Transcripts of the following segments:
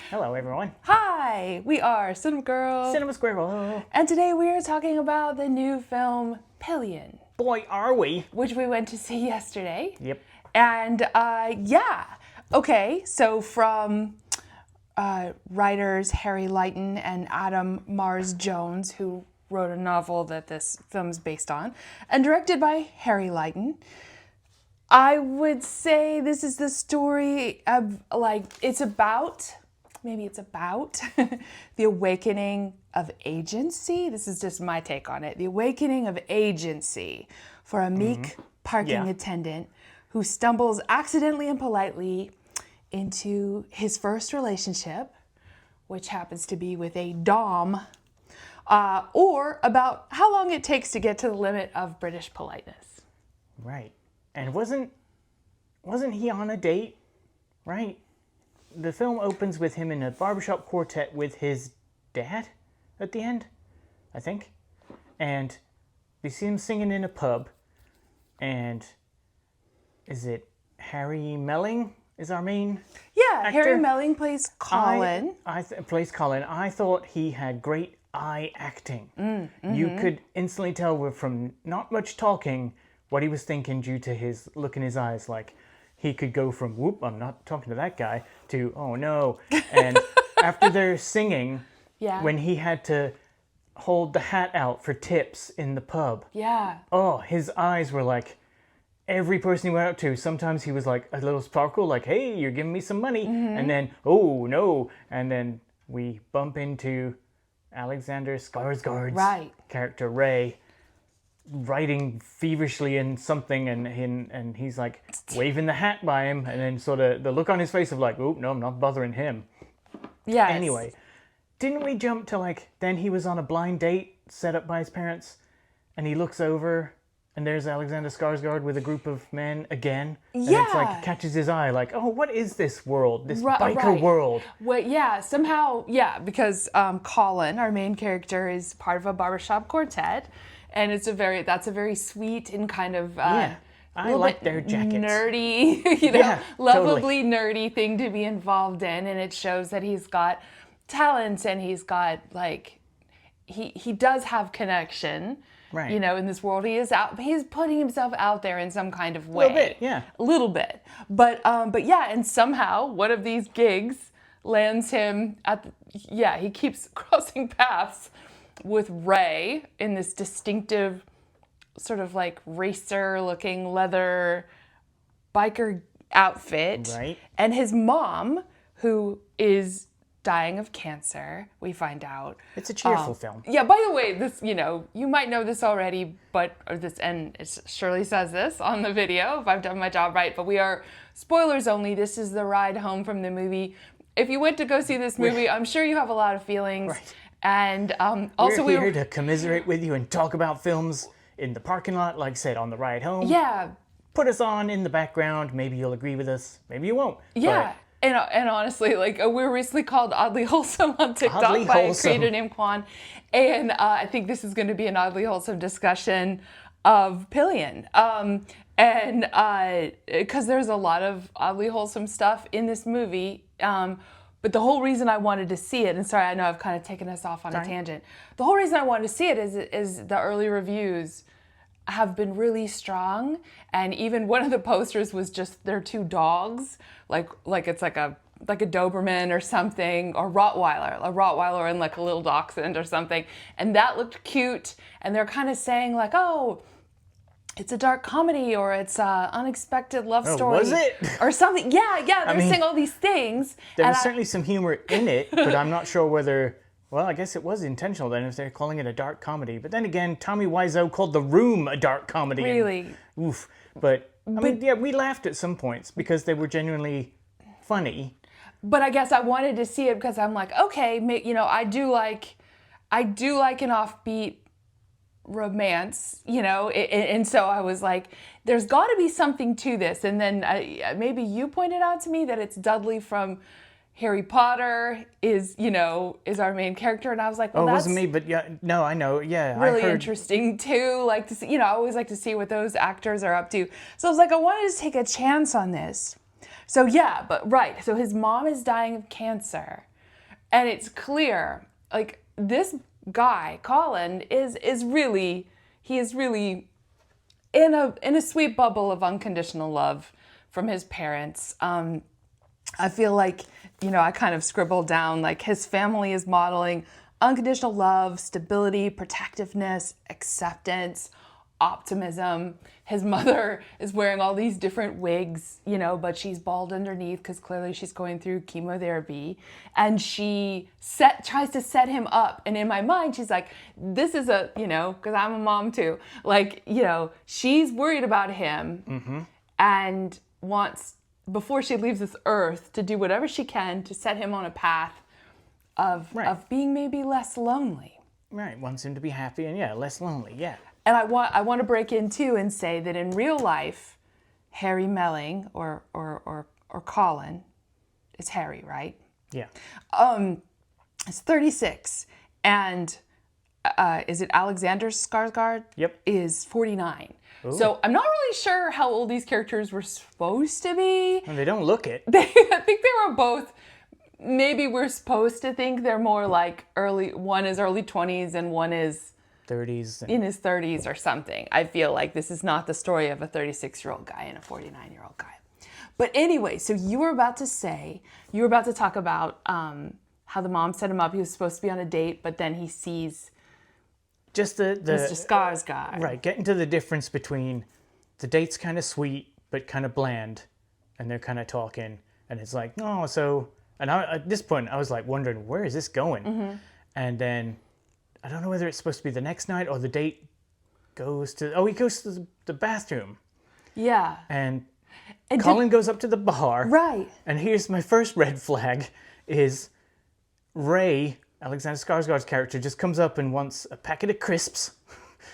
Hello, everyone. Hi, we are Cinema Girl. Cinema Squirrel. And today we are talking about the new film Pillion, Boy, are we. which we went to see yesterday. Yep. And okay, so from writers Harry Lighton and Adam Mars Jones, who wrote a novel that this film is based on, and directed by Harry Lighton. I would say this is the story of, it's about the awakening of agency. This is just my take on it. The awakening of agency for a meek parking attendant who stumbles accidentally and politely into his first relationship, which happens to be with a dom, or about how long it takes to get to the limit of British politeness. Right. And wasn't he on a date? Right? The film opens with him in a barbershop quartet with his dad at the end, I think. And we see him singing in a pub. And is it Harry Melling is our main actor? Harry Melling plays Colin. Plays Colin. I thought he had great eye acting. You could instantly tell from not much talking what he was thinking due to his look in his eyes. Like, he could go from, whoop, I'm not talking to that guy, to, oh no. And after they're singing, when he had to hold the hat out for tips in the pub. Oh, his eyes were like, every person he went up to, sometimes he was like a little sparkle, like, hey, you're giving me some money. And then, oh no. And then we bump into Alexander Skarsgård's character, Ray, writing feverishly in something, and he's like waving the hat by him, and then sort of the look on his face of like, oh no, I'm not bothering him. Anyway, didn't we jump to then he was on a blind date set up by his parents, and he looks over and there's Alexander Skarsgård with a group of men again, and it's like catches his eye, like, oh, what is this world, this biker world? Well, somehow, because Colin, our main character, is part of a barbershop quartet. And that's a very sweet and kind of I like their jackets. Nerdy, lovably nerdy thing to be involved in, and it shows that he's got talent and he's got he does have connection. Right. In this world, he's putting himself out there in some kind of way. A little bit. But and somehow one of these gigs lands him he keeps crossing paths with Ray in this distinctive sort of racer-looking leather biker outfit. Right. And his mom, who is dying of cancer, we find out. It's a cheerful film. Yeah, by the way, this, you might know this already, and it surely says this on the video if I've done my job right, but we are spoilers only. This is the ride home from the movie. If you went to go see this movie, I'm sure you have a lot of feelings. Right. And also we're here to commiserate with you and talk about films in the parking lot, like I said, on the ride home. Yeah. Put us on in the background. Maybe you'll agree with us. Maybe you won't. Yeah. And honestly, we were recently called Oddly Wholesome on TikTok by a creator named Quan. And I think this is going to be an oddly wholesome discussion of Pillion. Because there's a lot of oddly wholesome stuff in this movie. But the whole reason I wanted to see it, and sorry, I know I've kind of taken us off on a tangent. The whole reason I wanted to see it is the early reviews have been really strong, and even one of the posters was just their two dogs, like it's like a Doberman or something, or a Rottweiler and a little dachshund or something, and that looked cute. And they're kind of saying oh, it's a dark comedy, or it's an unexpected love story. Was it? Or something. Yeah, they're saying all these things. There was certainly some humor in it, but I'm not sure whether, well, I guess it was intentional then if they're calling it a dark comedy. But then again, Tommy Wiseau called The Room a dark comedy. Really? Oof. But we laughed at some points because they were genuinely funny. But I guess I wanted to see it because I'm like, okay, I do like an offbeat romance, and so I was like, there's got to be something to this. And then maybe you pointed out to me that it's Dudley from Harry Potter is our main character, and I was like, well, it wasn't me, but no, I know, really interesting too. Like to see, I always like to see what those actors are up to. So I was like, I wanted to take a chance on this. So so his mom is dying of cancer, And it's clear, like, this guy, Colin, is really in a sweet bubble of unconditional love from his parents. I feel like, I kind of scribbled down, like, his family is modeling unconditional love, stability, protectiveness, acceptance, optimism. His mother is wearing all these different wigs, but she's bald underneath because clearly she's going through chemotherapy. And she tries to set him up. And in my mind, she's like, this is because I'm a mom too. Like, she's worried about him and wants, before she leaves this earth, to do whatever she can to set him on a path of being maybe less lonely. Right, wants him to be happy and less lonely, yeah. And I want to break in too and say that in real life, Harry Melling or Colin, it's Harry, right? Yeah. Is 36, and is it Alexander Skarsgård? Yep. Is 49. Ooh. So I'm not really sure how old these characters were supposed to be. And they don't look it. I think they were both. Maybe we're supposed to think they're more like one is early 20s and one is 30s. In his 30s or something. I feel like this is not the story of a 36-year-old guy and a 49-year-old guy. But anyway, so you were about to talk about how the mom set him up. He was supposed to be on a date, but then he sees just the Mr. Skarsgård. Right, getting to the difference between the date's kind of sweet but kind of bland, and they're kind of talking, and it's like, oh, so... And at this point, I was like wondering, where is this going? And then, I don't know whether it's supposed to be the next night or the date goes to... Oh, he goes to the bathroom. Yeah. And Colin goes up to the bar. Right. And here's my first red flag, is Ray, Alexander Skarsgård's character, just comes up and wants a packet of crisps.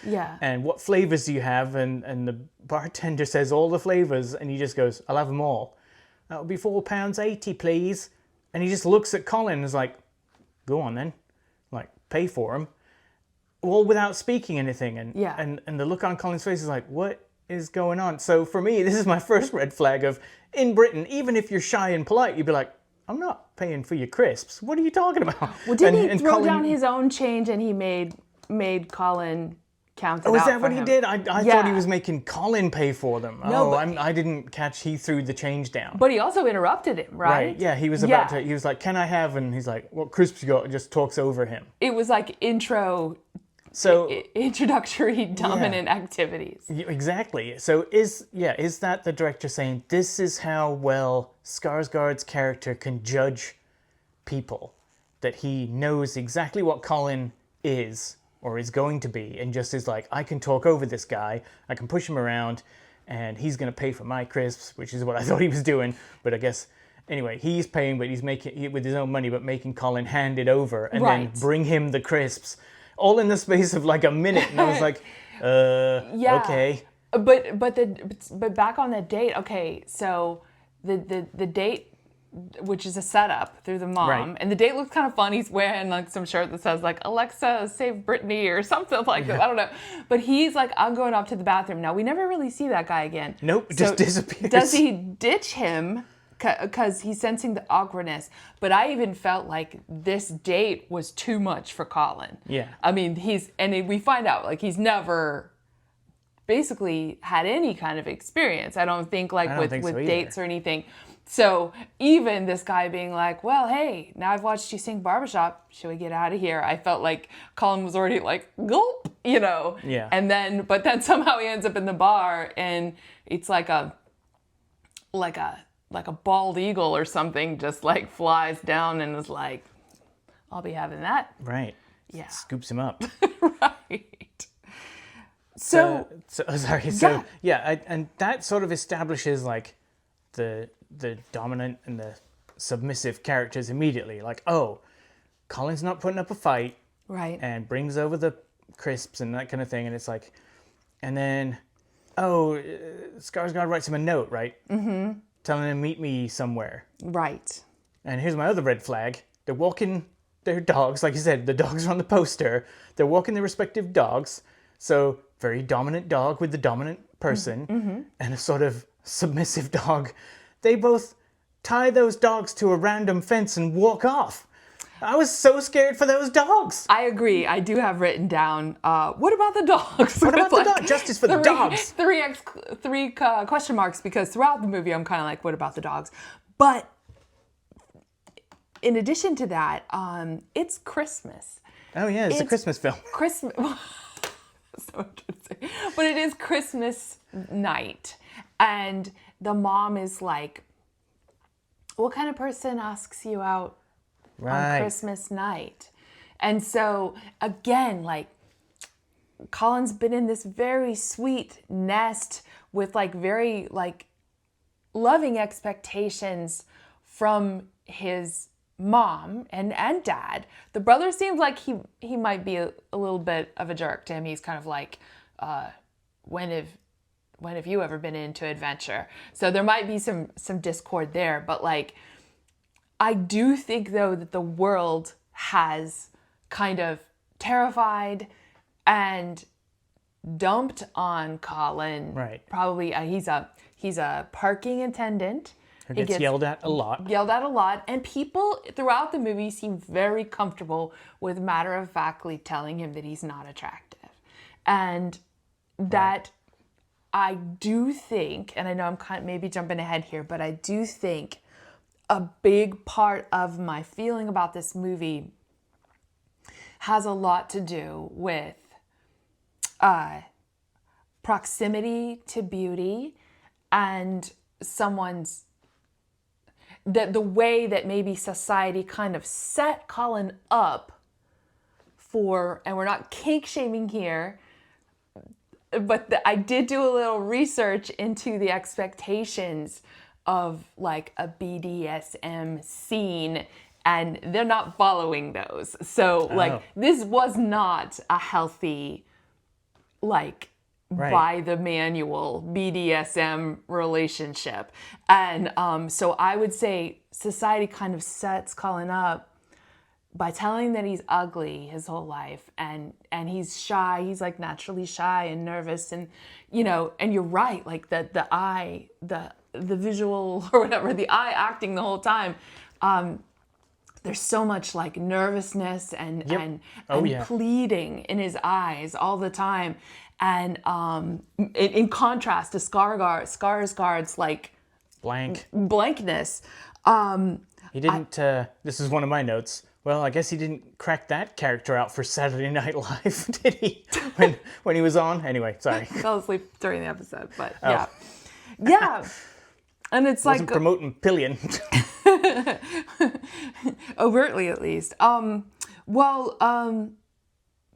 Yeah. And what flavors do you have? And the bartender says all the flavors, and he just goes, I'll have them all. That would be £4.80, please. And he just looks at Colin and is like, go on then. Like, pay for them. All without speaking anything. And, and the look on Colin's face is like, what is going on? So for me, this is my first red flag of, in Britain, even if you're shy and polite, you'd be like, I'm not paying for your crisps. What are you talking about? Well, didn't he throw down his own change and he made Colin... counted oh, is out that what him. he did? I thought he was making Colin pay for them. No, I didn't catch he threw the change down. But he also interrupted him, right? Right, yeah, he was about to, he was like, can I have, and he's like, what crisps you got? And just talks over him. It was like introductory dominant activities. Exactly. So is that the director saying, this is how well Skarsgård's character can judge people? That he knows exactly what Colin is, or is going to be, and just is like, I can talk over this guy, I can push him around, and he's going to pay for my crisps, which is what I thought he was doing. But I guess, anyway, he's paying, but he's making it with his own money, but making Colin hand it over, and then bring him the crisps, all in the space of like a minute. And I was like, okay. But back on the date, okay, so the date, which is a setup through the mom, and the date looks kind of fun. He's wearing like some shirt that says like Alexa save Britney or something like that. I don't know, but he's like, I'm going up to the bathroom. Now we never really see that guy again. Nope, so just disappears. Does he ditch him because he's sensing the awkwardness? But I even felt like this date was too much for Colin. Yeah, I mean we find out like he's never basically had any kind of experience. I don't think like with dates or anything. So even this guy being like, well, hey, now I've watched you sing Barbershop. Should we get out of here? I felt like Colin was already like, gulp, Yeah. And but then somehow he ends up in the bar and it's like a bald eagle or something just like flies down and is like, I'll be having that. Right. Yeah. Scoops him up. Right. So and that sort of establishes like the dominant and the submissive characters immediately. Like, oh, Colin's not putting up a fight. Right. And brings over the crisps and that kind of thing. And it's like, and then, Skarsgård writes him a note, right? Mm-hmm. Telling him, meet me somewhere. Right. And here's my other red flag. They're walking their dogs. Like you said, the dogs are on the poster. They're walking their respective dogs. So, very dominant dog with the dominant person and a sort of submissive dog. They both tie those dogs to a random fence and walk off. I was so scared for those dogs. I agree. I do have written down, what about the dogs? What about the dogs? Justice for the dogs. Three question marks, because throughout the movie I'm kind of like, what about the dogs? But in addition to that, it's Christmas. Oh yeah, it's a Christmas film. Christmas. So interesting. But it is Christmas night. And the mom is like, what kind of person asks you out on Christmas night? And so again, like, Colin's been in this very sweet nest with like very like loving expectations from his mom and dad. The brother seems like he might be a little bit of a jerk to him. He's kind of like, when have you ever been into adventure? So there might be some discord there, but like, I do think though that the world has kind of terrified and dumped on Colin. Right. Probably he's a parking attendant. Who gets yelled at a lot. And people throughout the movie seem very comfortable with matter-of-factly telling him that he's not attractive. And that I do think, and I know I'm kind of maybe jumping ahead here, but I do think a big part of my feeling about this movie has a lot to do with proximity to beauty and someone's the way that maybe society kind of set Colin up for, and we're not kink shaming here, but I did do a little research into the expectations of like a BDSM scene, and they're not following those. So like, this was not a healthy, like, by the manual BDSM relationship. And so I would say society kind of sets Colin up by telling that he's ugly his whole life, and he's shy. He's like naturally shy and nervous, and you know, and you're right, like the eye, the visual or whatever, the eye acting the whole time. There's so much like nervousness and pleading in his eyes all the time. And in contrast to Skarsgård's like blankness. He didn't, this is one of my notes. Well, I guess he didn't crack that character out for Saturday Night Live, did he? When he was on? Anyway, sorry. Fell asleep during the episode, but yeah. Yeah. And it's Wasn't promoting Pillion. Overtly, at least.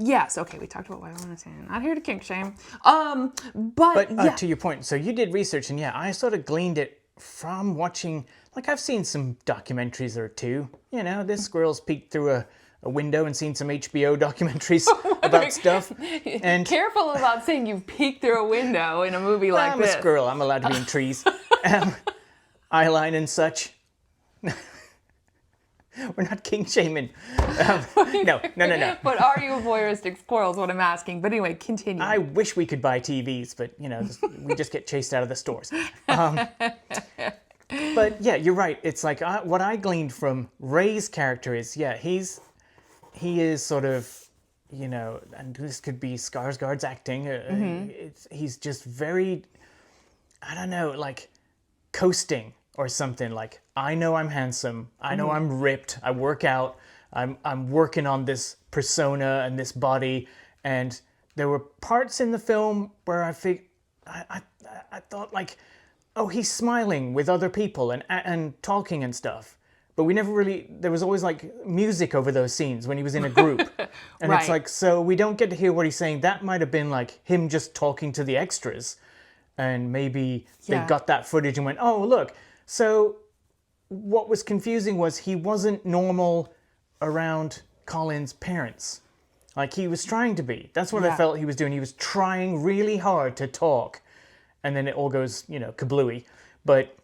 Yes, okay, we talked about what I want to say. Not here to kink shame. But to your point, so you did research, and yeah, I sort of gleaned it from watching, like I've seen some documentaries or two. You know, this squirrel's peeked through a window and seen some HBO documentaries about stuff. And careful about saying you've peeked through a window in a movie like this. I'm a squirrel, I'm allowed to be in trees. Eyeline and such. We're not kink shaming. No. But are you a voyeuristic squirrel is what I'm asking. But anyway, continue. I wish we could buy TVs, but, you know, we just get chased out of the stores. But, yeah, you're right. It's like what I gleaned from Ray's character is, yeah, he is sort of, you know, and this could be Skarsgård's acting. He's just very, I don't know, like coasting or something. Like, I know I'm handsome. I know I'm ripped. I work out. I'm working on this persona and this body. And there were parts in the film where I thought like, oh, he's smiling with other people and talking and stuff. But we never really, there was always like music over those scenes when he was in a group. And it's like, so we don't get to hear what he's saying. That might have been like him just talking to the extras. And maybe they got that footage and went, oh, look. So what was confusing was he wasn't normal around Colin's parents. Like he was trying to be. That's what I felt he was doing. He was trying really hard to talk. And then it all goes, you know, kablooey. But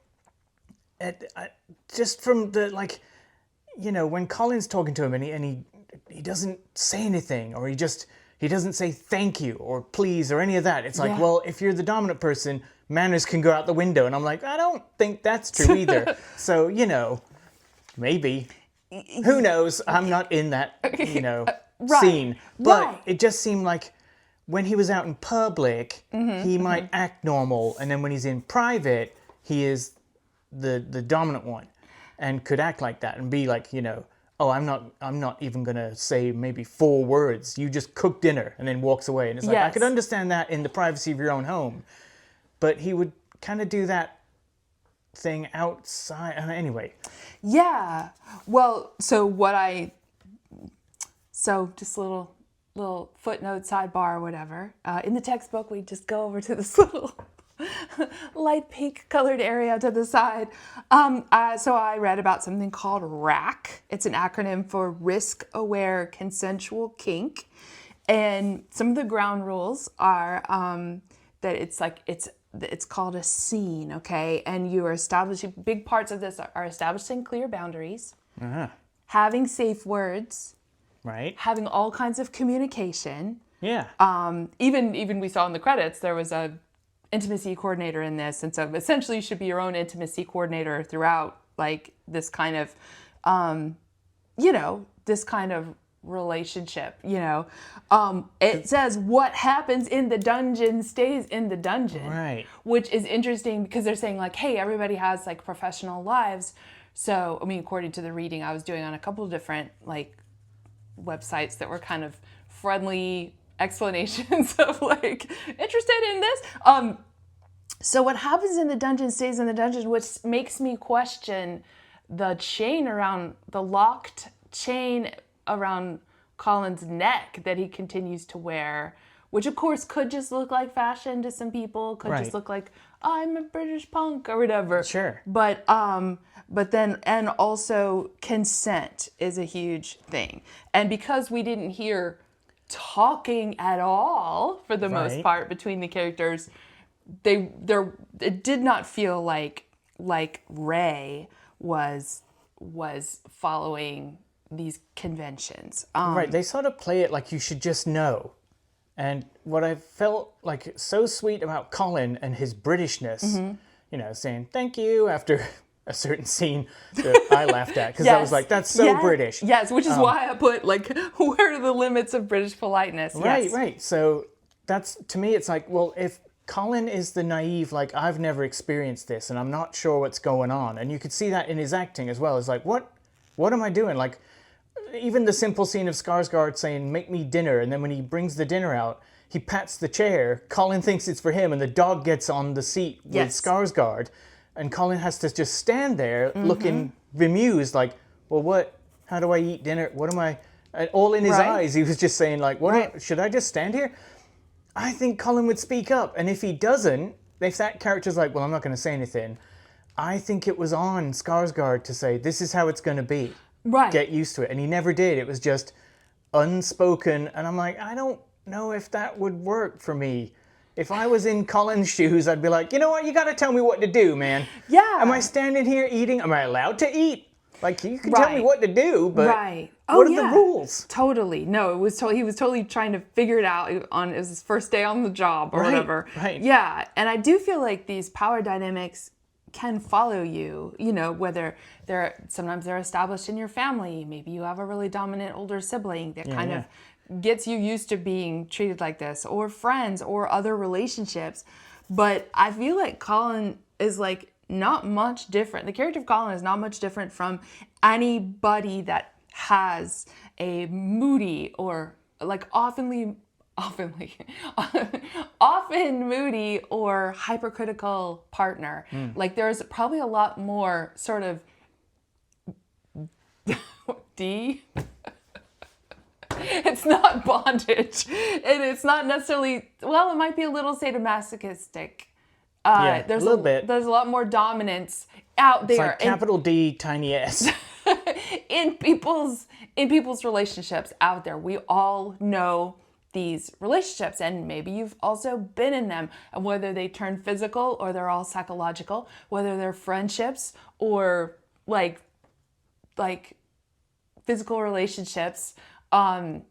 just from the, like, you know, when Colin's talking to him and he doesn't say anything, or he doesn't say thank you or please or any of that. It's like, well, if you're the dominant person, manners can go out the window. And I'm like, I don't think that's true either. So, you know, maybe. Who knows? I'm not in that, Right. scene. But Right. it just seemed like when he was out in public, he might act normal, and then when he's in private, he is the dominant one, and could act like that and be like, oh, I'm not even gonna say maybe 4 words. You just cook dinner, and then walks away. And it's like, I could understand that in the privacy of your own home, but he would kind of do that thing outside. Anyway. Yeah. Well, so just a little footnote, sidebar, or whatever. In the textbook, we just go over to this little light pink colored area to the side. So I read about something called RAC. It's an acronym for Risk Aware Consensual Kink. And some of the ground rules are that it's called a scene, okay? And you are establishing, big parts of this are establishing clear boundaries, having safe words, right? Having all kinds of communication. Yeah. Even we saw in the credits, there was a intimacy coordinator in this. And so essentially you should be your own intimacy coordinator throughout, like, this kind of, this kind of relationship, it says what happens in the dungeon stays in the dungeon, right? Which is interesting because they're saying, like, hey, everybody has, like, professional lives. So, I mean, according to the reading I was doing on a couple of different, like, websites that were kind of friendly explanations of, like, interested in this. So what happens in the dungeon stays in the dungeon, which makes me question the locked chain around Colin's neck that he continues to wear, which of course could just look like fashion to some people, could just look like, I'm a British punk or whatever. Sure. But then, and also consent is a huge thing. And because we didn't hear talking at all for the most part between the characters, it did not feel like Ray was following these conventions. Right, they sort of play it like you should just know. And what I felt like so sweet about Colin and his Britishness, saying thank you after a certain scene that I laughed at, because I was like, that's so British. Yes, which is why I put, like, where are the limits of British politeness? Right, right. So that's, to me, it's like, well, if Colin is the naive, like, I've never experienced this and I'm not sure what's going on. And you could see that in his acting as well. It's like, what am I doing? Like, even the simple scene of Skarsgård saying, make me dinner. And then when he brings the dinner out, he pats the chair. Colin thinks it's for him, and the dog gets on the seat with Skarsgård. And Colin has to just stand there looking bemused, like, well, how do I eat dinner? What am I? And all in his eyes, he was just saying, like, what? Should I just stand here? I think Colin would speak up. And if he doesn't, if that character's like, well, I'm not going to say anything, I think it was on Skarsgård to say, this is how it's going to be. Right. Get used to it. And he never did. It was just unspoken. And I'm like, I don't know if that would work for me. If I was in Colin's shoes, I'd be like, you know what? You got to tell me what to do, man. Yeah. Am I standing here eating? Am I allowed to eat? Like, you can tell me what to do, but what are the rules? Totally. No, he was totally trying to figure it out it was his first day on the job or whatever. Right. Yeah. And I do feel like these power dynamics can follow you, whether sometimes they're established in your family. Maybe you have a really dominant older sibling that kind of gets you used to being treated like this, or friends or other relationships. But I feel like Colin is, like, not much different. The character of Colin is not much different from anybody that has a moody or, like, often moody or hypercritical partner. Like, there's probably a lot more sort of it's not bondage, and it's not necessarily, well, it might be a little sadomasochistic. There's a little bit. There's a lot more dominance out there. It's like capital D, tiny S. in people's relationships out there. We all know these relationships, and maybe you've also been in them, and whether they turn physical or they're all psychological, whether they're friendships or like physical relationships,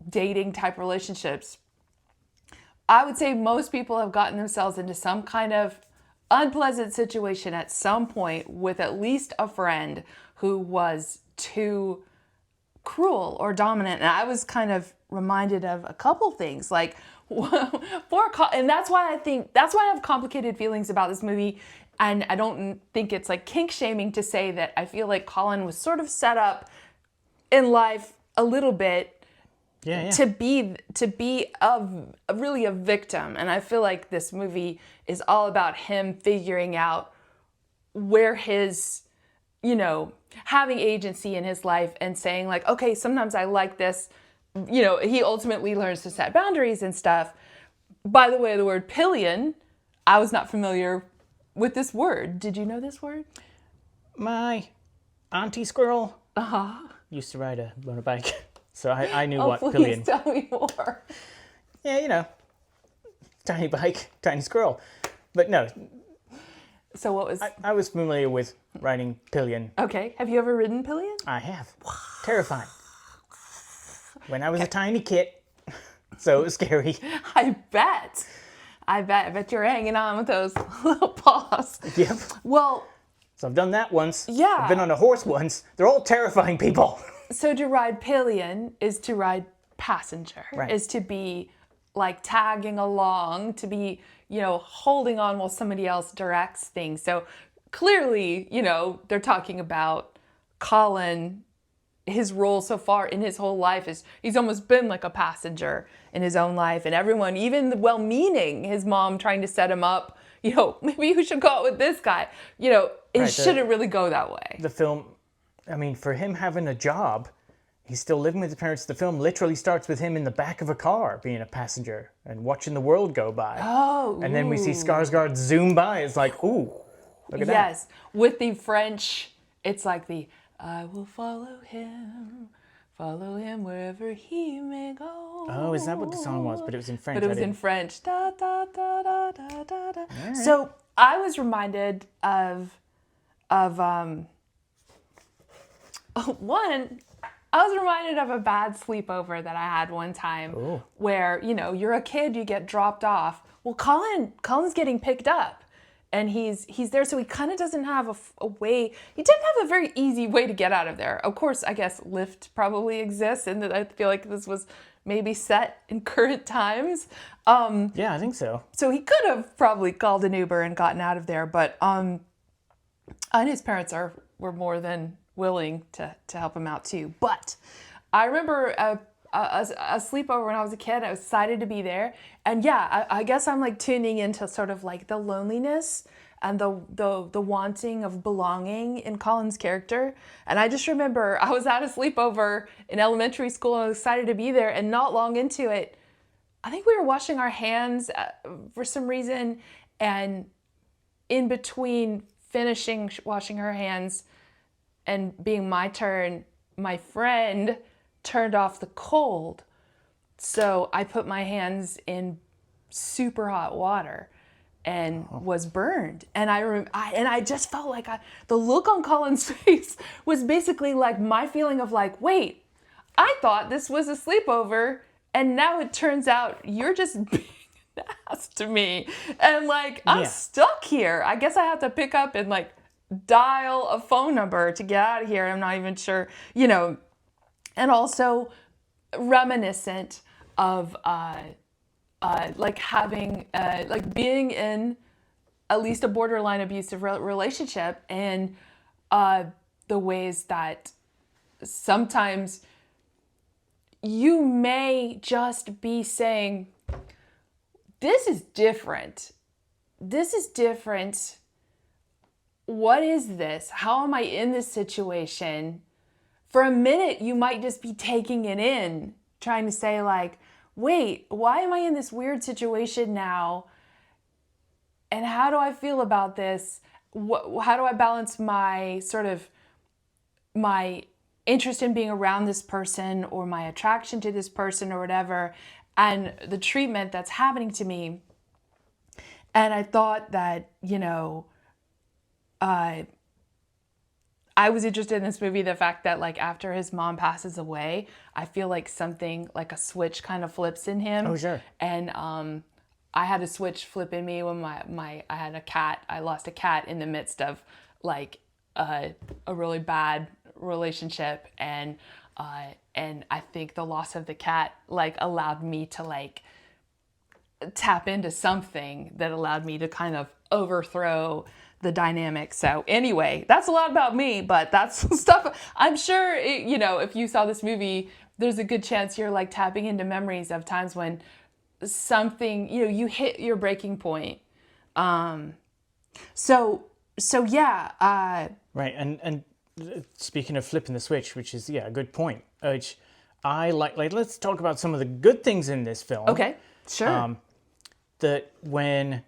dating type relationships. I would say most people have gotten themselves into some kind of unpleasant situation at some point with at least a friend who was too cruel or dominant. And I was kind of reminded of a couple things, like and that's why I have complicated feelings about this movie. And I don't think it's like kink shaming to say that I feel like Colin was sort of set up in life a little bit to be really a victim. And I feel like this movie is all about him figuring out where his, having agency in his life and saying like, okay, sometimes I like this. He ultimately learns to set boundaries and stuff. By the way, the word pillion, I was not familiar with this word. Did you know this word? My auntie Squirrel used to ride a motorbike, so I knew what pillion. Please tell me more. Yeah, tiny bike, tiny squirrel. But no. So what was... I was familiar with riding pillion. Okay. Have you ever ridden pillion? I have. Terrifying. When I was a tiny kid, so it was scary. I bet you were hanging on with those little paws. Yep. Well... So I've done that once. Yeah. I've been on a horse once. They're all terrifying people. So to ride pillion is to ride passenger. Right. Is to be like tagging along, to be, holding on while somebody else directs things. So clearly, they're talking about Colin. His role so far in his whole life is he's almost been like a passenger in his own life, and everyone, even the well-meaning, his mom trying to set him up, maybe you should go out with this guy. It shouldn't really go that way. The film, for him having a job, he's still living with his parents. The film literally starts with him in the back of a car being a passenger and watching the world go by. Oh, and then we see Skarsgård zoom by. It's like, ooh, look at that. Yes, with the French, it's like the I will follow him wherever he may go. Oh, is that what the song was? But it was in French. But it was in French. Da, da, da, da, da, da, da. Right. So I was reminded of one. I was reminded of a bad sleepover that I had one time. Ooh. Where, you're a kid, you get dropped off. Well, Colin's getting picked up. And he's there, so he kind of doesn't have a way. He didn't have a very easy way to get out of there. Of course, I guess Lyft probably exists, and I feel like this was maybe set in current times. Yeah, I think so. So he could have probably called an Uber and gotten out of there, but and his parents were more than willing to help him out too. But I remember a sleepover when I was a kid. I was excited to be there. And yeah, I guess I'm like tuning into sort of like the loneliness and the wanting of belonging in Colin's character. And I just remember I was at a sleepover in elementary school and I was excited to be there. And not long into it, I think we were washing our hands for some reason. And in between finishing washing her hands and being my turn, my friend turned off the cold. So I put my hands in super hot water and was burned. And I just felt like the look on Colin's face was basically like my feeling of like, wait, I thought this was a sleepover and now it turns out you're just being an ass to me. And like, I'm stuck here. I guess I have to pick up and like dial a phone number to get out of here. I'm not even sure, and also reminiscent of like having like being in at least a borderline abusive relationship, and the ways that sometimes you may just be saying, this is different. What is this? How am I in this situation? For a minute, you might just be taking it in, trying to say like, wait, why am I in this weird situation now? And how do I feel about this? How do I balance my my interest in being around this person or my attraction to this person or whatever, and the treatment that's happening to me? And I thought that, I was interested in this movie, the fact that like after his mom passes away, I feel like something like a switch kind of flips in him. Oh, sure. And I had a switch flip in me when I had a cat. I lost a cat in the midst of like a really bad relationship, and And I think the loss of the cat like allowed me to like tap into something that allowed me to kind of overthrow the dynamic. So anyway, that's a lot about me, but that's stuff I'm sure, if you saw this movie, there's a good chance you're like tapping into memories of times when something, you hit your breaking point. So yeah. Right. And speaking of flipping the switch, which is, a good point, which I like, let's talk about some of the good things in this film. Okay, sure. That when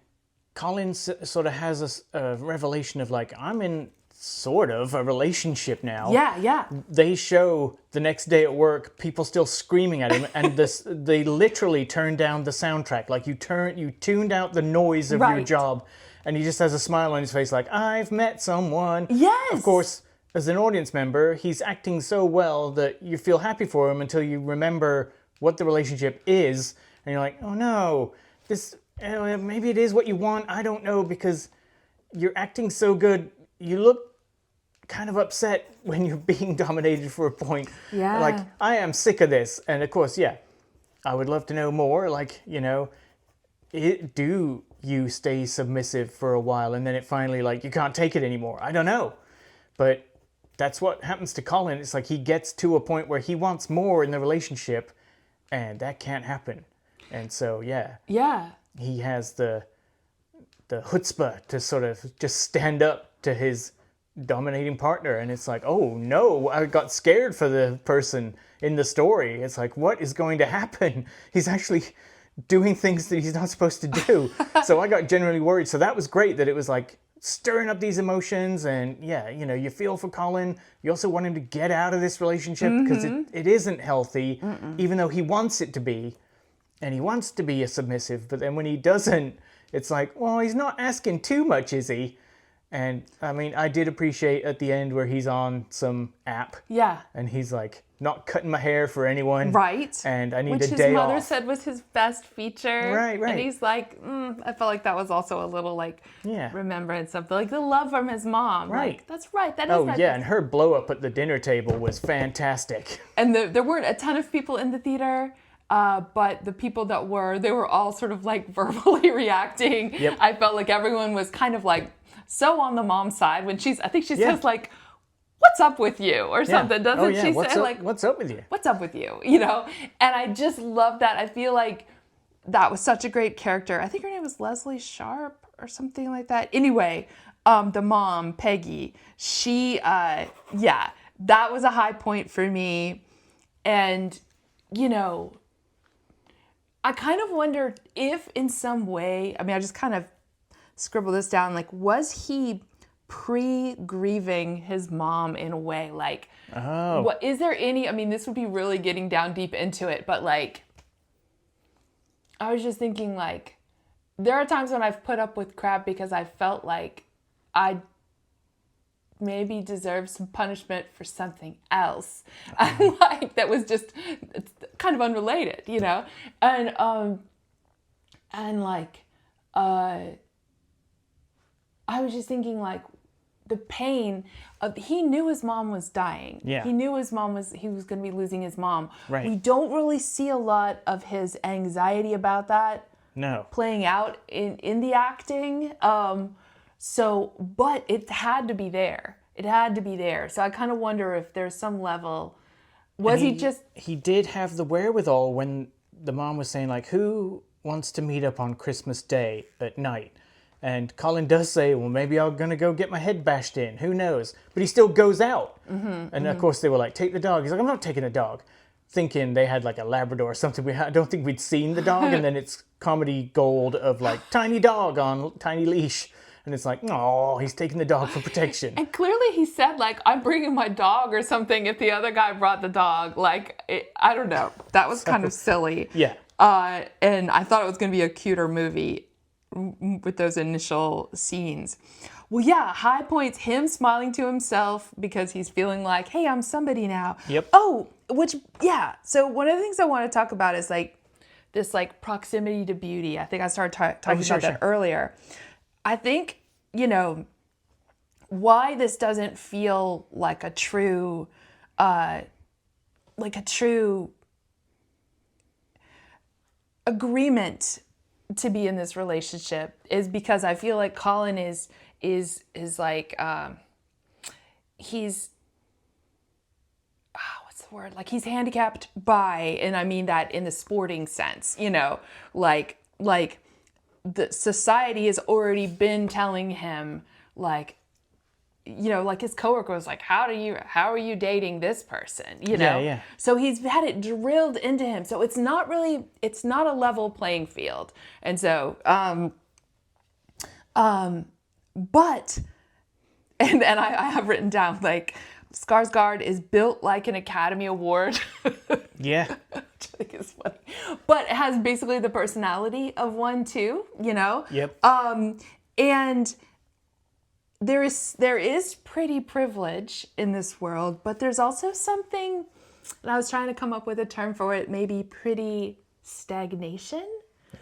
Colin sort of has a revelation of like, I'm in sort of a relationship now. Yeah. They show the next day at work, people still screaming at him, and they literally turn down the soundtrack. Like you tuned out the noise of your job, and he just has a smile on his face, like I've met someone. Yes. Of course, as an audience member, he's acting so well that you feel happy for him until you remember what the relationship is, and you're like, oh no, this maybe it is what you want. I don't know, because you're acting so good. You look kind of upset when you're being dominated for a point. Yeah. Like, I am sick of this. And of course, I would love to know more. Like, do you stay submissive for a while and then it finally, like, you can't take it anymore? I don't know. But that's what happens to Colin. It's like he gets to a point where he wants more in the relationship, and that can't happen. And so, Yeah. he has the chutzpah to sort of just stand up to his dominating partner, and it's like, oh no, I got scared for the person in the story. It's like, what is going to happen? He's actually doing things that he's not supposed to do. So I got genuinely worried. So that was great that it was like stirring up these emotions, and you feel for Colin. You also want him to get out of this relationship because it isn't healthy. Even though he wants it to be, and he wants to be a submissive, but then when he doesn't, it's like, well, he's not asking too much, is he? And I mean, I did appreciate at the end where he's on some app. Yeah. And he's like, not cutting my hair for anyone. Right. And I need a day off. Which his mother said was his best feature. Right. And he's like, I felt like that was also a little like remembrance of like the love from his mom. Right. Like, that's right. That is my and her blow up at the dinner table was fantastic. And there weren't a ton of people in the theater. But the people that were, they were all sort of like verbally reacting. Yep. I felt like everyone was kind of like so on the mom side when I think she says like, what's up with you? Or something. Doesn't she say like, what's up with you? What's up with you? And I just love that. I feel like that was such a great character. I think her name was Lesley Sharp or something like that. Anyway, the mom, Peggy, she, that was a high point for me. And, I kind of wonder if in some way, I mean, I just kind of scribbled this down, like, was he pre-grieving his mom in a way? Like, what is there any, I mean, this would be really getting down deep into it, but like, I was just thinking like, there are times when I've put up with crap because I felt like I maybe deserve some punishment for something else. Like that was just kind of unrelated, and like I was just thinking like the pain of, he knew his mom was dying. Yeah. He knew he was going to be losing his mom. Right. We don't really see a lot of his anxiety about that playing out in the acting. But it had to be there. It had to be there. So I kind of wonder if there's some level, he did have the wherewithal when the mom was saying like, who wants to meet up on Christmas Day at night? And Colin does say, well, maybe I'm going to go get my head bashed in. Who knows? But he still goes out. Of course they were like, take the dog. He's like, I'm not taking the dog. Thinking they had like a Labrador or something. I don't think we'd seen the dog. And then it's comedy gold of like tiny dog on tiny leash. And it's like, oh, he's taking the dog for protection. And clearly he said like, I'm bringing my dog or something if the other guy brought the dog. Like, I don't know. That was kind of silly. Yeah. And I thought it was going to be a cuter movie with those initial scenes. Well, yeah, high points, him smiling to himself because he's feeling like, hey, I'm somebody now. Yep. Oh, so one of the things I want to talk about is like this like proximity to beauty. I think I started talking about that earlier. I think, why this doesn't feel like a true like a true agreement to be in this relationship is because I feel like Colin is like he's what's the word? Like he's handicapped by, and I mean that in the sporting sense, like the society has already been telling him like his coworker was like, how are you dating this person? Yeah. So he's had it drilled into him. So it's not a level playing field. And so, but, and I have written down like Skarsgård is built like an Academy Award. Yeah. Which I think is funny. But it has basically the personality of one too, Yep. And there is pretty privilege in this world, but there's also something, and I was trying to come up with a term for it, maybe pretty stagnation.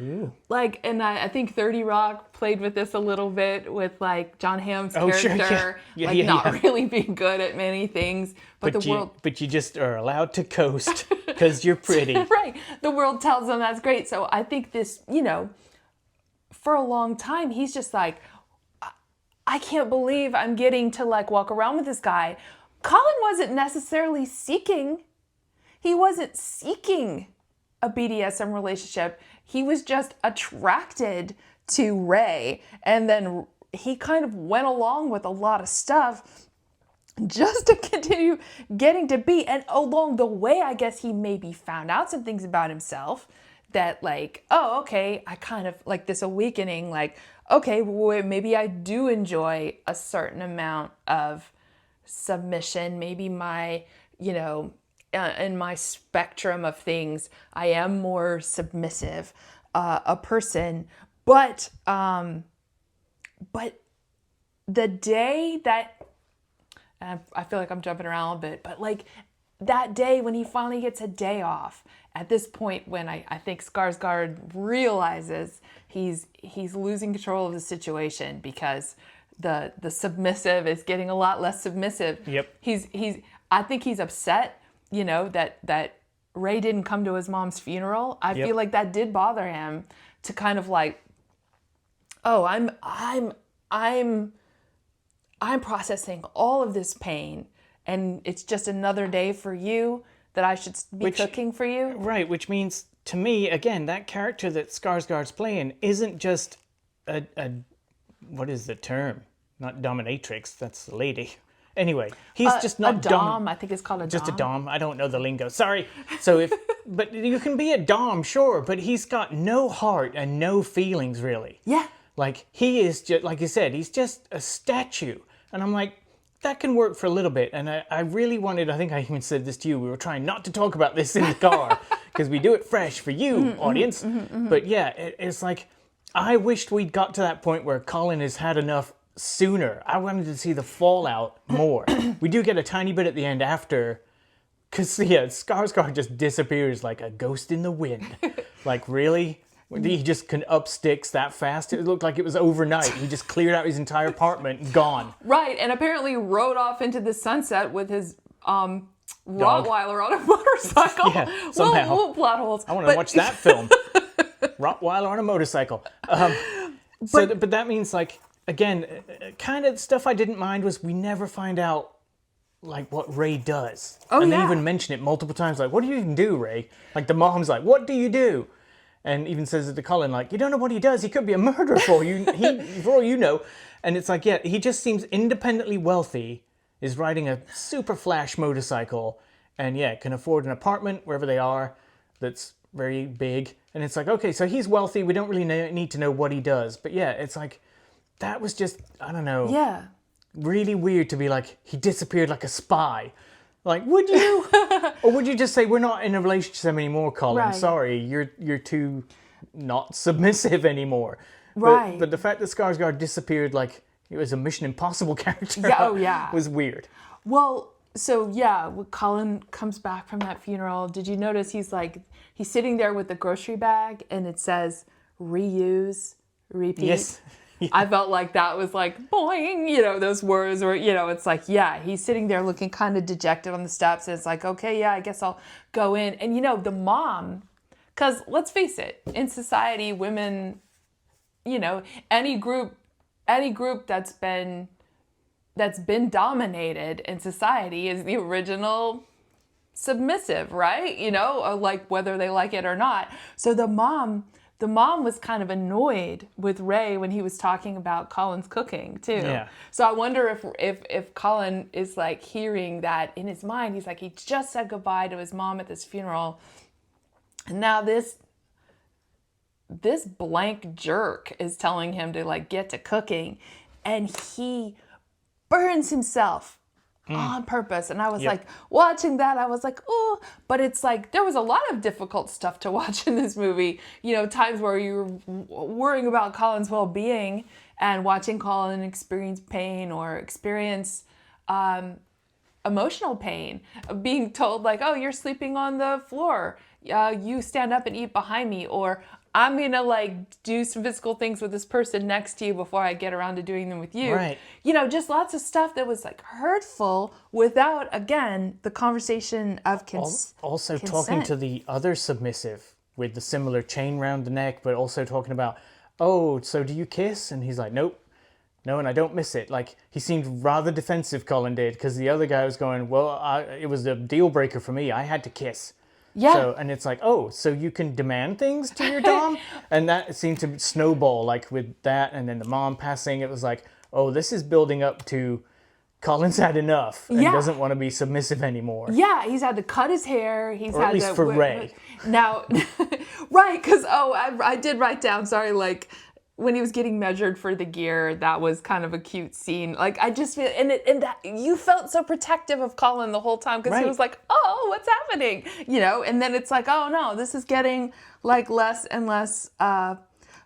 Ooh. Like, and I think 30 Rock played with this a little bit with like John Hamm's Sure, character, yeah. not really being good at many things, but you just are allowed to coast because you're pretty. Right. The world tells them that's great. So I think this, for a long time, he's just like, I can't believe I'm getting to like walk around with this guy. Colin wasn't necessarily seeking. He wasn't seeking a BDSM relationship. He was just attracted to Ray. And then he kind of went along with a lot of stuff just to continue getting to be. And along the way, I guess he maybe found out some things about himself that like, oh, okay, I kind of like this awakening, like, okay, well, maybe I do enjoy a certain amount of submission. Maybe my, in my spectrum of things, I am more submissive, a person. But the day that, and I feel like I'm jumping around a bit, but like that day when he finally gets a day off, at this point when I think Skarsgård realizes he's losing control of the situation because the submissive is getting a lot less submissive. Yep. I think he's upset, that Ray didn't come to his mom's funeral. I feel like that did bother him to kind of like, oh, I'm processing all of this pain and it's just another day for you that I should be cooking for you. Right, which means, to me, again, that character that Skarsgård's playing isn't just a what is the term? Not dominatrix, that's the lady. Anyway, he's just not a dom. I think it's called a dom. Just a dom. I don't know the lingo. Sorry. So but you can be a dom, sure, but he's got no heart and no feelings, really. Yeah. Like, he is just, like you said, he's just a statue. And I'm like, that can work for a little bit. And I really wanted, I think I even said this to you, we were trying not to talk about this in the car because we do it fresh for you, audience. But yeah, it's like, I wished we'd got to that point where Colin has had enough sooner. I wanted to see the fallout more. We do get a tiny bit at the end after, because yeah, Skarsgård just disappears like a ghost in the wind. Like, really? He just can up sticks that fast. It looked like it was overnight. He just cleared out his entire apartment and gone. Right, and apparently rode off into the sunset with his Rottweiler on a motorcycle. Yeah, somehow. Little plot holes. I want to watch that film. Rottweiler on a motorcycle. But that means, like, again, kind of stuff I didn't mind was we never find out, like, what Ray does. And they even mention it multiple times, like, what do you even do, Ray? Like, the mom's like, what do you do? And even says it to Colin, like, you don't know what he does. He could be a murderer for you, for all you know. And it's like, yeah, he just seems independently wealthy, is riding a super flash motorcycle, and yeah, can afford an apartment wherever they are that's very big. And it's like, okay, so he's wealthy. We don't really need to know what he does. But yeah, it's like, that was just, I don't know. Yeah. Really weird to be like, he disappeared like a spy. Like, would you? Or would you just say, we're not in a relationship anymore, Colin? Right. Sorry, you're too not submissive anymore. Right. But the fact that Skarsgård disappeared like it was a Mission Impossible character was weird. Well, so yeah, when Colin comes back from that funeral, did you notice he's sitting there with the grocery bag and it says, reuse, repeat? Yes. I felt like that was like, boing, you know, those words were, you know, it's like, yeah, he's sitting there looking kind of dejected on the steps. And it's like, okay, yeah, I guess I'll go in. And, you know, the mom, because let's face it, in society, women, you know, any group that's been dominated in society is the original submissive, right? You know, or like whether they like it or not. So the mom was kind of annoyed with Ray when he was talking about Colin's cooking too. Yeah. So I wonder if Colin is like hearing that in his mind. He's like, he just said goodbye to his mom at this funeral, and now this blank jerk is telling him to like get to cooking, and he burns himself on purpose. And I was like, watching that, I was like, oh, but it's like, there was a lot of difficult stuff to watch in this movie. You know, times where you're worrying about Colin's well-being and watching Colin experience pain or experience emotional pain, being told like, oh, you're sleeping on the floor. You stand up and eat behind me, or I'm going to like do some physical things with this person next to you before I get around to doing them with you. Right. You know, just lots of stuff that was like hurtful without, again, the conversation of Also consent. talking to the other submissive with the similar chain round the neck, but also talking about, oh, so do you kiss? And he's like, nope. No, and I don't miss it. Like, he seemed rather defensive, Colin did, because the other guy was going, well, it was a deal breaker for me. I had to kiss. Yeah. So, and it's like, oh, so you can demand things to your dom? And that seemed to snowball, like with that, and then the mom passing. It was like, oh, this is building up to Colin's had enough and doesn't want to be submissive anymore. Yeah, he's had to cut his hair. He's or had at least to, for Ray. Now, right, because, I did write down, sorry, like, when he was getting measured for the gear, that was kind of a cute scene. Like, I just feel, and that you felt so protective of Colin the whole time, because he was like, oh, what's happening? You know, and then it's like, oh no, this is getting like less and less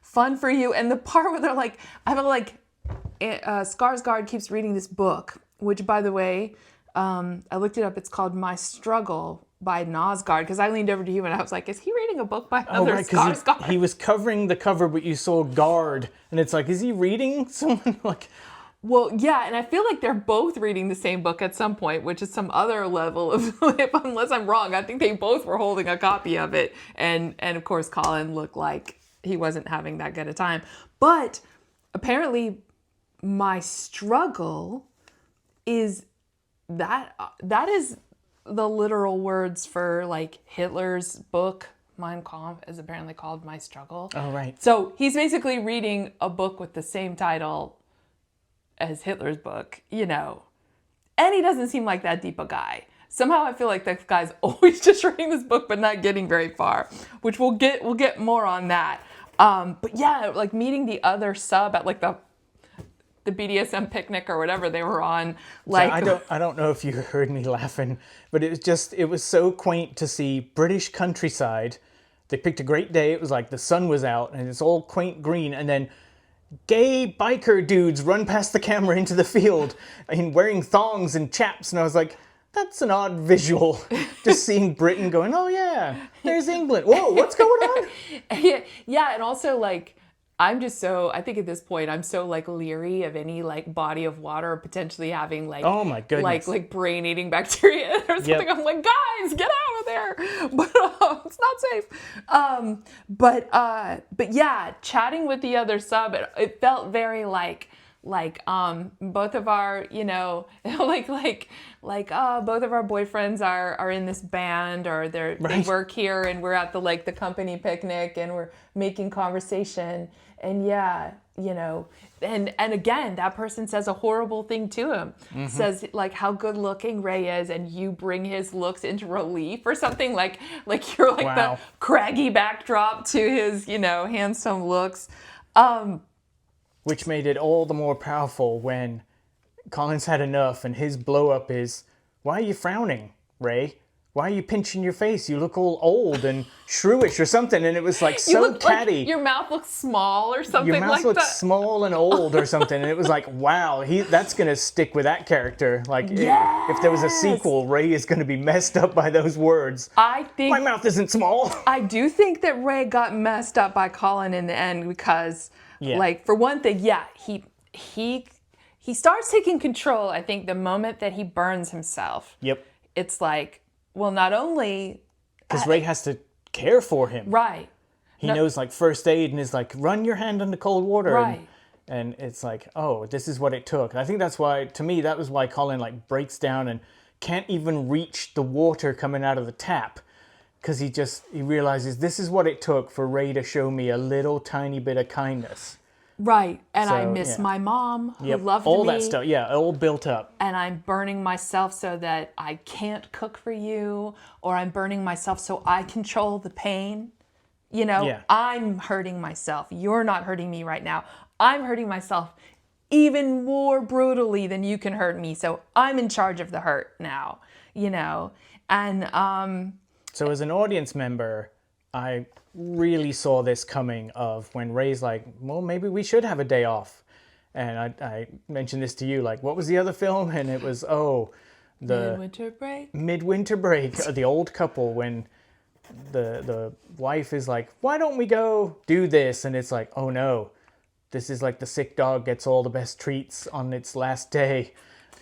fun for you. And the part where they're like, I feel like Skarsgård keeps reading this book, which, by the way, I looked it up. It's called My Struggle by Nosgard, because I leaned over to you and I was like, is he reading a book by another Skarsgård? He was covering the cover, but you saw guard, and it's like, is he reading someone like... Well, yeah, and I feel like they're both reading the same book at some point, which is some other level of, unless I'm wrong, I think they both were holding a copy of it, and of course Colin looked like he wasn't having that good a time. But apparently My Struggle is that is the literal words for like Hitler's book, Mein Kampf, is apparently called My Struggle. Oh, right. So he's basically reading a book with the same title as Hitler's book, you know. And he doesn't seem like that deep a guy. Somehow I feel like this guy's always just reading this book but not getting very far, which we'll get more on that. But yeah, like meeting the other sub at like the BDSM picnic or whatever they were on. Like, so I don't know if you heard me laughing, but it was so quaint to see British countryside. They picked a great day. It was like the sun was out and it's all quaint green, and then gay biker dudes run past the camera into the field and wearing thongs and chaps, and I was like, that's an odd visual. Just seeing Britain going, oh yeah, there's England. Whoa, what's going on? Yeah, and also like, I think at this point, I'm so like leery of any like body of water potentially having like, oh my goodness, like brain eating bacteria or something. Yep. I'm like, guys, get out of there. But it's not safe. But yeah, chatting with the other sub, it felt very like both of our, you know, both of our boyfriends are in this band, or they work here and we're at the company picnic and we're making conversation. And yeah, you know, and again, that person says a horrible thing to him, says like how good looking Ray is, and you bring his looks into relief or something, like you're like the craggy backdrop to his, you know, handsome looks. Which made it all the more powerful when Colin's had enough, and his blow up is, why are you frowning, Ray? Why are you pinching your face? You look all old and shrewish or something. And it was like so catty. Like your mouth looks small or something like that. Your mouth looks small and old or something. And it was like, wow, that's going to stick with that character. Like if there was a sequel, Ray is going to be messed up by those words. I think my mouth isn't small. I do think that Ray got messed up by Colin in the end, because Yeah. Like, for one thing, yeah, he starts taking control, I think, the moment that he burns himself. Yep. It's like, well, not only... Because Ray has to care for him. Right. He knows, like, first aid and is like, run your hand under cold water. Right. And it's like, oh, this is what it took. And I think that's why, to me, that was why Colin, like, breaks down and can't even reach the water coming out of the tap. Because he realizes this is what it took for Ray to show me a little tiny bit of kindness. Right. And So, I miss my mom, who loved all me. that stuff. Yeah, all built up. And I'm burning myself so that I can't cook for you, or I'm burning myself so I control the pain. You know, Yeah. I'm hurting myself. You're not hurting me right now. I'm hurting myself even more brutally than you can hurt me. So I'm in charge of the hurt now, you know. And So as an audience member, I really saw this coming of when Ray's like, well, maybe we should have a day off. And I mentioned this to you, like, what was the other film? And it was, the Midwinter Break. Midwinter Break, the old couple, when the wife is like, why don't we go do this? And it's like, oh no, this is like the sick dog gets all the best treats on its last day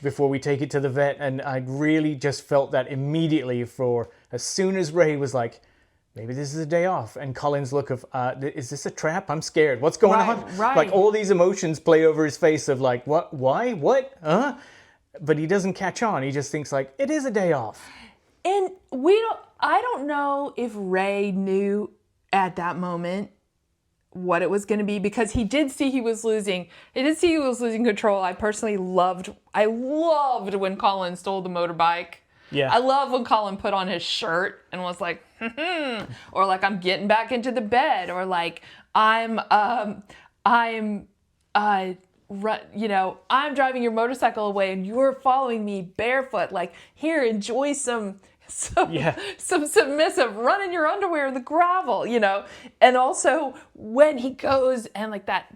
before we take it to the vet. And I really just felt that immediately for as soon as Ray was like, maybe this is a day off. And Colin's look of, is this a trap? I'm scared. What's going on? Right. Like all these emotions play over his face of like, what, why, what, huh? But he doesn't catch on. He just thinks like, it is a day off. And I don't know if Ray knew at that moment what it was going to be, because he did see he was losing control. I personally loved when Colin stole the motorbike. Yeah. I love when Colin put on his shirt and was like, or like, I'm getting back into the bed, or like, I'm driving your motorcycle away and you're following me barefoot. Like, here, enjoy some submissive, run in your underwear in the gravel, you know? And also when he goes and like that,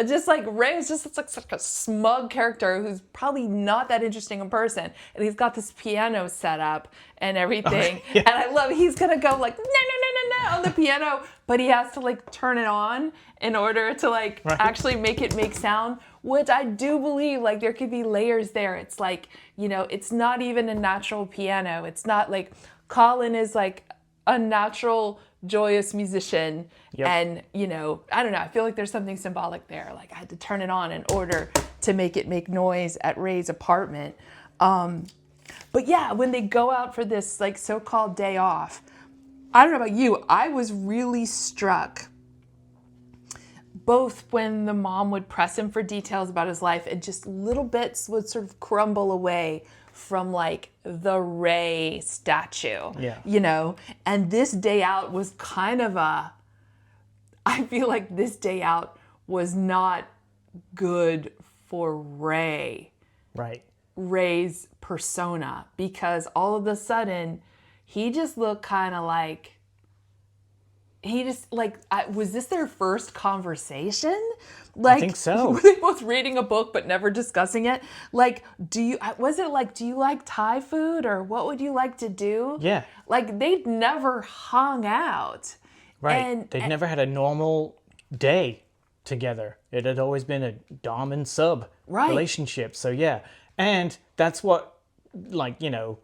just like Ray is just like such a smug character who's probably not that interesting in person. And he's got this piano set up and everything. Oh, yeah. And I love it. He's going to go like, no, on the piano, but he has to like turn it on in order to like actually make it make sound, which I do believe like there could be layers there. It's like, you know, it's not even a natural piano. It's not like Colin is like a natural, joyous musician. Yep. And, you know, I don't know. I feel like there's something symbolic there. Like I had to turn it on in order to make it make noise at Ray's apartment. But yeah, when they go out for this like so-called day off, I don't know about you, I was really struck both when the mom would press him for details about his life and just little bits would sort of crumble away from like the Ray statue, you know? And this day out was kind of I feel like this day out was not good for Ray. Right. Ray's persona, because all of a sudden he just looked kind of like, was this their first conversation? Like, I think so. Were they both reading a book but never discussing it? Like, do you like Thai food, or what would you like to do? Yeah. Like, they'd never hung out. Right. And They'd never had a normal day together. It had always been a dom and sub relationship. So yeah. And that's what, like, you know,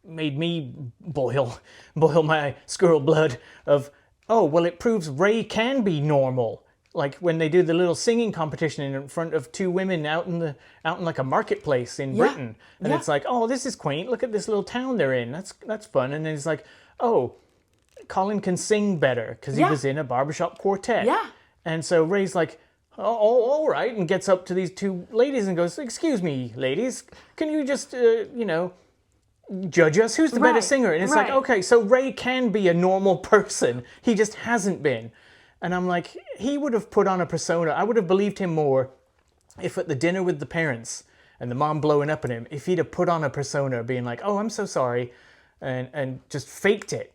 made me boil my squirrel blood of, oh, well, it proves Ray can be normal. Like when they do the little singing competition in front of two women out in like a marketplace in Britain. And it's like, oh, this is quaint. Look at this little town they're in. That's fun. And then it's like, oh, Colin can sing better because he was in a barbershop quartet. Yeah. And so Ray's like, oh, all right, and gets up to these two ladies and goes, excuse me, ladies, can you just, judge us? Who's the better singer? And it's like, okay, so Ray can be a normal person. He just hasn't been. And I'm like, he would have put on a persona. I would have believed him more if at the dinner with the parents and the mom blowing up at him, if he'd have put on a persona being like, oh, I'm so sorry, and just faked it.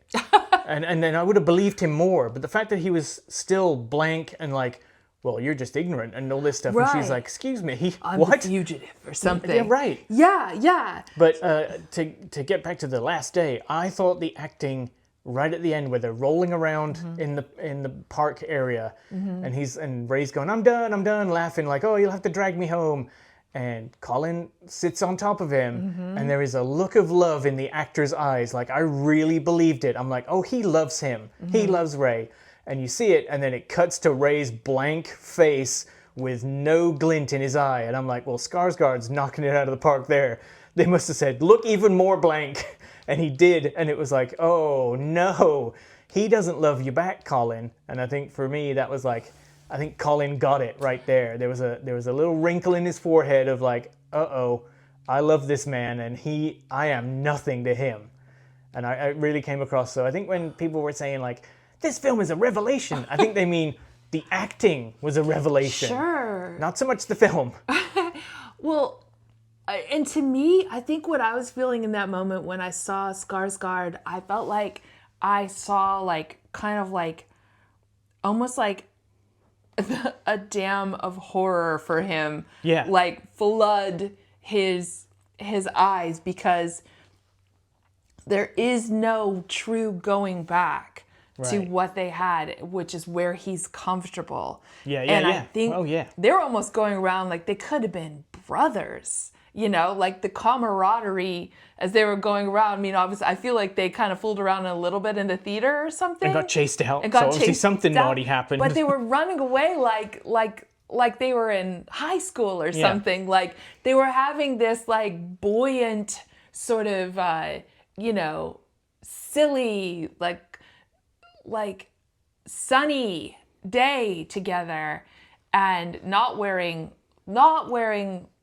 and then I would have believed him more. But the fact that he was still blank and like, well, you're just ignorant and all this stuff. And she's like, excuse me, I'm what? the fugitive or something. Yeah, right. Yeah. But to get back to the last day, I thought the acting right at the end where they're rolling around in the park area, and Ray's going, I'm done, laughing like, oh, you'll have to drag me home. And Colin sits on top of him, and there is a look of love in the actor's eyes. Like, I really believed it. I'm like, oh, he loves him. He loves Ray. And you see it, and then it cuts to Ray's blank face with no glint in his eye. And I'm like, well, Skarsgård's knocking it out of the park there. They must have said, look even more blank. And he did, and it was like, oh, no. He doesn't love you back, Colin. And I think for me, that was like, I think Colin got it right there. There was a little wrinkle in his forehead of like, uh-oh, I love this man, and I am nothing to him. And I really came across. So I think when people were saying like, this film is a revelation, I think they mean the acting was a revelation. Sure. Not so much the film. Well, and to me, I think what I was feeling in that moment when I saw Skarsgård, I felt like I saw like kind of like almost like a dam of horror for him. Yeah. Like flood his eyes, because there is no true going back to what they had, which is where he's comfortable. And I think they're almost going around like they could have been brothers. You know, like the camaraderie as they were going around. I mean, obviously, I feel like they kind of fooled around a little bit in the theater or something. And got chased out. So obviously something naughty happened. But they were running away like they were in high school or something. Like they were having this like buoyant sort of, silly, like sunny day together, and not wearing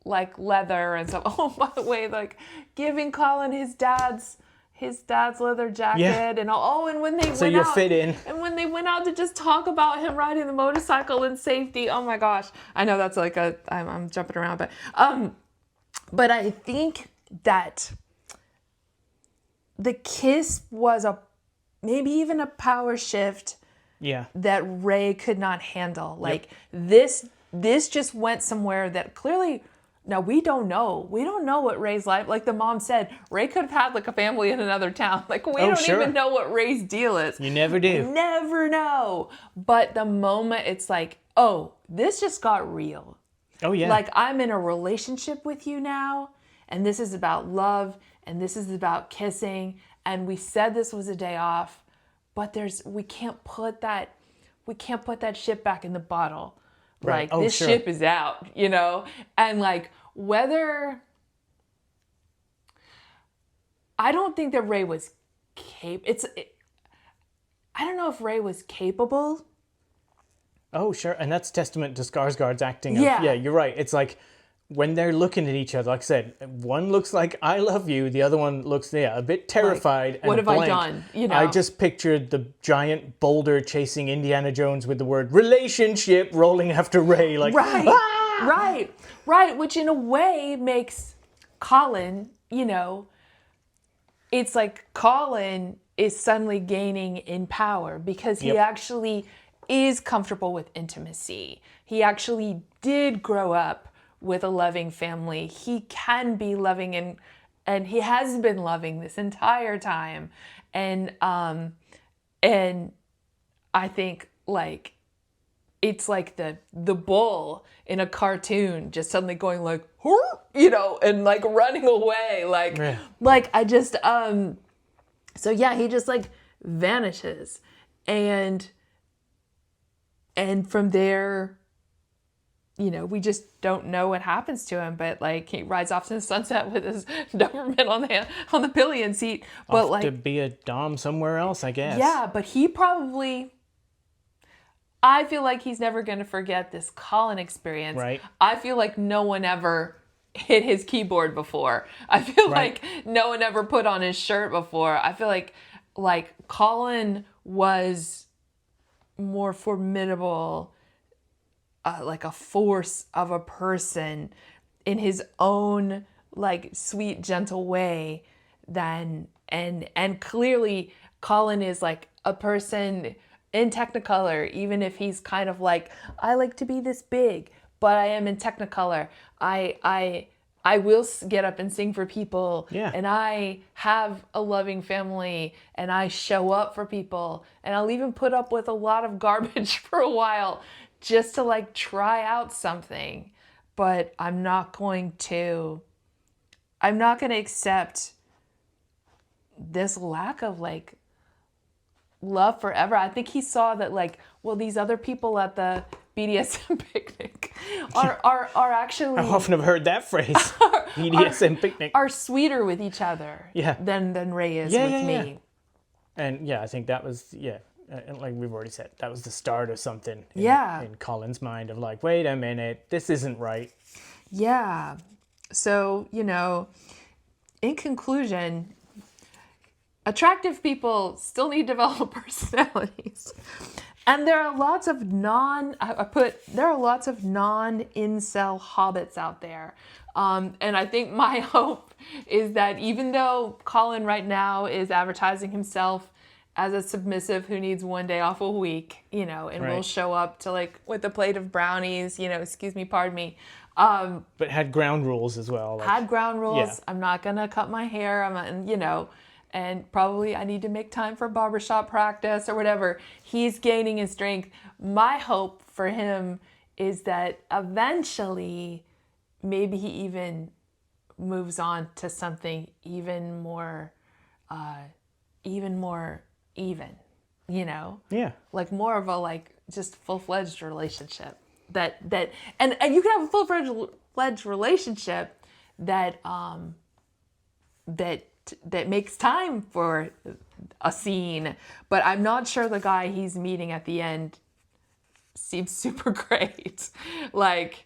like leather and stuff. Oh, by the way, like giving Colin his dad's leather jacket and all. Oh, and when they so you'll fit in. And when they went out to just talk about him riding the motorcycle in safety. Oh my gosh, I know that's like I'm jumping around, but I think that the kiss was maybe even a power shift. Yeah. That Ray could not handle. Like this just went somewhere that clearly. Now, we don't know. We don't know what Ray's life, like the mom said, Ray could have had like a family in another town. Like we don't even know what Ray's deal is. You never do. Never know. But the moment it's like, oh, this just got real. Oh, yeah. Like I'm in a relationship with you now, and this is about love, and this is about kissing, and we said this was a day off, but we can't put that ship back in the bottle. Right. Like, this ship is out, you know? And, like, I don't think that Ray was I don't know if Ray was capable. Oh, sure. And that's testament to Skarsgård's acting. Yeah, you're right. It's like, when they're looking at each other, like I said, one looks like I love you, the other one looks a bit terrified. Like, what have blank. I done? You know, I just pictured the giant boulder chasing Indiana Jones with the word relationship rolling after Ray, like right, which in a way makes Colin, you know, it's like Colin is suddenly gaining in power because he actually is comfortable with intimacy. He actually did grow up with a loving family. He can be loving and he has been loving this entire time. And I think like it's like the bull in a cartoon just suddenly going like, you know, and like running away. Like I just so yeah, he just like vanishes. And from there, you know, we just don't know what happens to him, but like he rides off to the sunset with his Doberman on the pillion seat. But off to be a dom somewhere else, I guess. Yeah, but he probably, I feel like he's never going to forget this Colin experience. Right. I feel like no one ever hit his keyboard before. I feel like no one ever put on his shirt before. I feel like Colin was more formidable, like a force of a person in his own like sweet, gentle way than, and clearly Colin is like a person in Technicolor, even if he's kind of like, I like to be this big, but I am in Technicolor. I I will get up and sing for people. Yeah. And I have a loving family and I show up for people. And I'll even put up with a lot of garbage for a while just to like try out something. But I'm not going to accept this lack of like love forever. I think he saw that like, well, these other people at the BDSM picnic are actually... I often have heard that phrase. BDSM picnic. Are sweeter with each other than Ray is with me. Yeah. And yeah, I think that was, like we've already said, that was the start of something in Colin's mind of like, wait a minute, this isn't right. Yeah. So, in conclusion, attractive people still need to develop personalities. And there are lots of non-incel hobbits out there. And I think my hope is that even though Colin right now is advertising himself as a submissive who needs one day off a week, and will show up to like with a plate of brownies, pardon me. But had ground rules as well. Had ground rules. Yeah. I'm not going to cut my hair. I'm not, and probably I need to make time for barbershop practice or whatever. He's gaining in strength. My hope for him is that eventually maybe he even moves on to something even more even, Yeah. like more of a like just full-fledged relationship that and you can have a full-fledged relationship that makes time for a scene, but I'm not sure the guy he's meeting at the end seems super great. Like,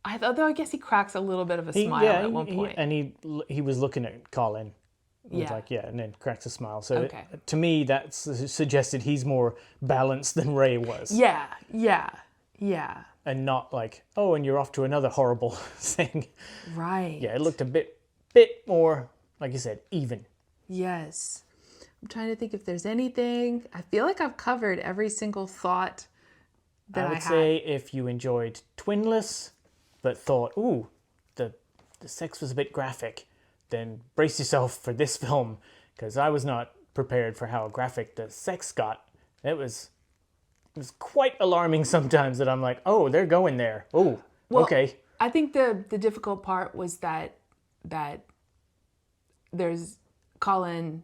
I guess he cracks a little bit of a smile at one point. And he was looking at Colin. He was like, and then cracks a smile. So to me, that suggested he's more balanced than Ray was. Yeah. And not like, and you're off to another horrible thing. Right. Yeah, it looked a bit more, like you said, even. Yes. I'm trying to think if there's anything. I feel like I've covered every single thought that I would say if you enjoyed Twinless, but thought, ooh, the sex was a bit graphic, then brace yourself for this film, because I was not prepared for how graphic the sex got. It was quite alarming sometimes that I'm like, oh, they're going there. Oh, okay. I think the difficult part was that there's Colin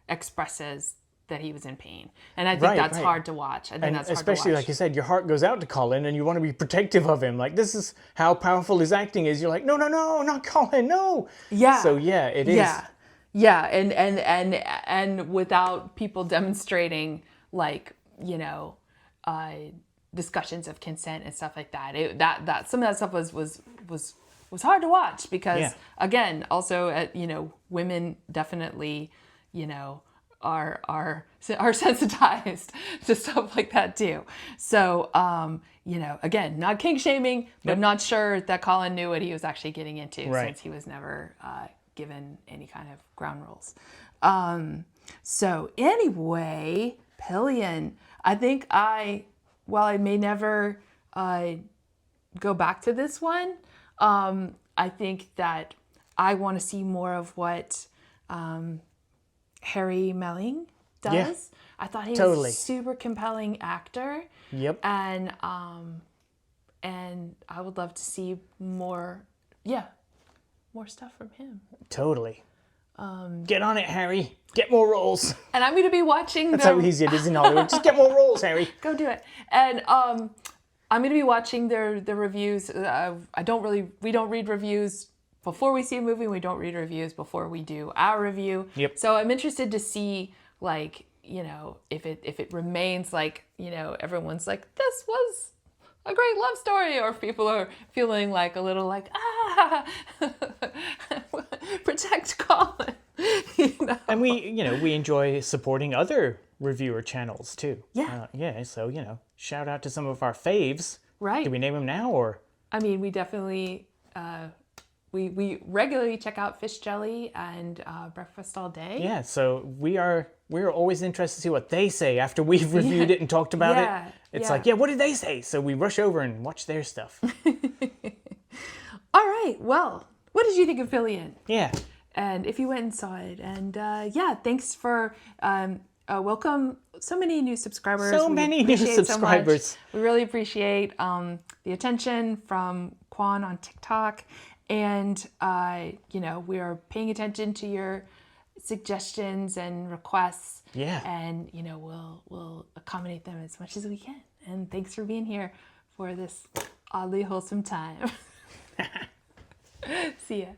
expresses that he was in pain, and I think that's hard to watch. I think that's hard to watch. Especially like you said, your heart goes out to Colin, and you want to be protective of him. Like, this is how powerful his acting is. You're like, no, not Colin, no. Yeah. So yeah, it is. Yeah, and without people demonstrating like discussions of consent and stuff like that. That some of that stuff was hard to watch because again, also women definitely are sensitized to stuff like that too. So again, not kink shaming, but I'm not sure that Colin knew what he was actually getting into since he was never given any kind of ground rules. So anyway, Pillion. I think while I may never go back to this one, I think that I want to see more of what Harry Melling does. Yeah, I thought he was a super compelling actor. Yep. And I would love to see more stuff from him. Totally. Get on it, Harry. Get more roles. And I'm going to be watching That's how easy it is in Hollywood. Just get more roles, Harry. Go do it. And I'm going to be watching the reviews. We don't read reviews before we see a movie. We don't read reviews before we do our review. Yep. So I'm interested to see, like, if it remains like, everyone's like, this was a great love story, or if people are feeling like a little like, protect Colin. And we enjoy supporting other reviewer channels too. Yeah. So, shout out to some of our faves. Right. Do we name them now, or? I mean, we definitely, we regularly check out Fish Jelly and Breakfast All Day. Yeah, so we're always interested to see what they say after we've reviewed it and talked about it. It's like, what did they say? So we rush over and watch their stuff. All right. Well, what did you think of Pillion? Yeah. And if you went and saw it, and thanks for welcome so many new subscribers. So many new subscribers. So we really appreciate the attention from Quan on TikTok, and we are paying attention to your suggestions and requests. Yeah. And we'll accommodate them as much as we can. And thanks for being here for this oddly wholesome time. See ya.